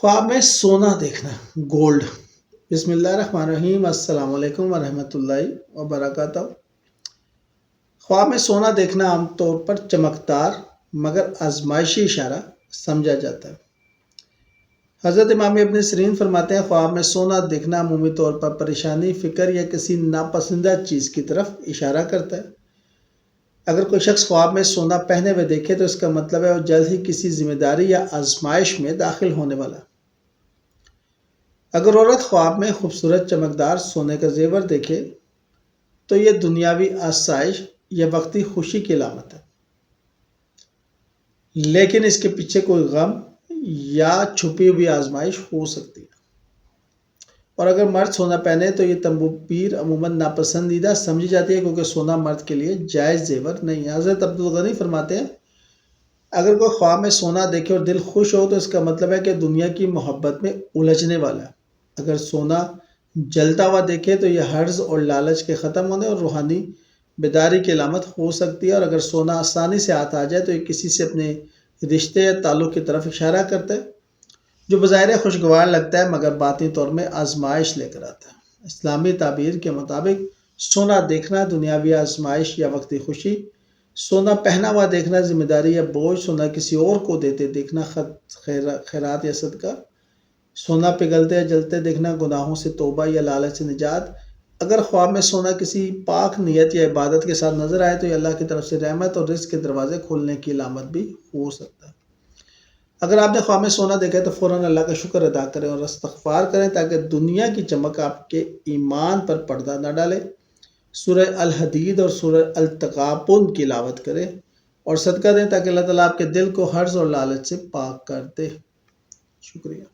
خواب میں سونا دیکھنا، گولڈ۔ بسم اللہ الرحمن الرحیم، السلام علیکم ورحمۃ اللہ وبرکاتہ۔ خواب میں سونا دیکھنا عام طور پر چمکدار مگر آزمائشی اشارہ سمجھا جاتا ہے۔ حضرت امام ابن سیرین فرماتے ہیں، خواب میں سونا دیکھنا عمومی طور پر پریشانی، فکر یا کسی ناپسندیدہ چیز کی طرف اشارہ کرتا ہے۔ اگر کوئی شخص خواب میں سونا پہنے ہوئے دیکھے تو اس کا مطلب ہے وہ جلد ہی کسی ذمہ داری یا آزمائش میں داخل ہونے والا ہے۔ اگر عورت خواب میں خوبصورت چمکدار سونے کا زیور دیکھے تو یہ دنیاوی آسائش یا وقتی خوشی کی علامت ہے، لیکن اس کے پیچھے کوئی غم یا چھپی ہوئی آزمائش ہو سکتی ہے۔ اور اگر مرد سونا پہنے تو یہ تعبیر عموماً ناپسندیدہ سمجھی جاتی ہے، کیونکہ سونا مرد کے لیے جائز زیور نہیں ہے۔ حضرت عبدالغنی فرماتے ہیں، اگر کوئی خواب میں سونا دیکھے اور دل خوش ہو تو اس کا مطلب ہے کہ دنیا کی محبت میں الجھنے والا ہے۔ اگر سونا جلتا ہوا دیکھے تو یہ حرص اور لالچ کے ختم ہونے اور روحانی بیداری کی علامت ہو سکتی ہے۔ اور اگر سونا آسانی سے ہاتھ آ جائے تو یہ کسی سے اپنے رشتے یا تعلق کی طرف اشارہ کرتا ہے، جو بظاہر خوشگوار لگتا ہے مگر باطنی طور میں آزمائش لے کر آتا ہے۔ اسلامی تعبیر کے مطابق سونا دیکھنا دنیاوی آزمائش یا وقتی خوشی، سونا پہنا ہوا دیکھنا ذمہ داری یا بوجھ، سونا کسی اور کو دیتے دیکھنا خیرات یا صدقہ، سونا پگھلتے یا جلتے دیکھنا گناہوں سے توبہ یا لالچ سے نجات۔ اگر خواب میں سونا کسی پاک نیت یا عبادت کے ساتھ نظر آئے تو یہ اللہ کی طرف سے رحمت اور رزق کے دروازے کھولنے کی علامت بھی ہو سکتا ہے۔ اگر آپ نے خواب میں سونا دیکھا ہے تو فوراً اللہ کا شکر ادا کریں اور استغفار کریں تاکہ دنیا کی چمک آپ کے ایمان پر پردہ نہ ڈالے۔ سورہ الحدید اور سورہ التغابن کی تلاوت کریں اور صدقہ دیں تاکہ اللہ تعالیٰ آپ کے دل کو حرص اور لالچ سے پاک کر دے۔ شکریہ۔